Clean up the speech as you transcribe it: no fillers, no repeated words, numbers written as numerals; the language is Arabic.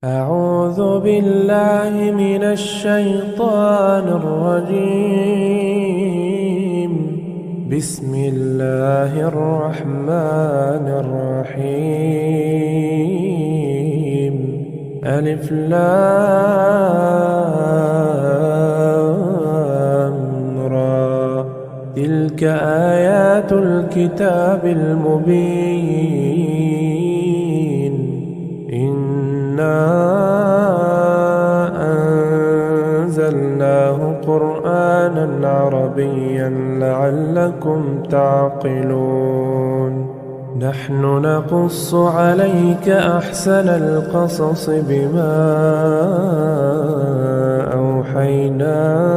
أعوذ بالله من الشيطان الرجيم. بسم الله الرحمن الرحيم. ألف لام را. تلك آيات الكتاب المبين. إنا أنزلناه قرآنا عربيا لعلكم تعقلون. نحن نقص عليك أحسن القصص بما أوحينا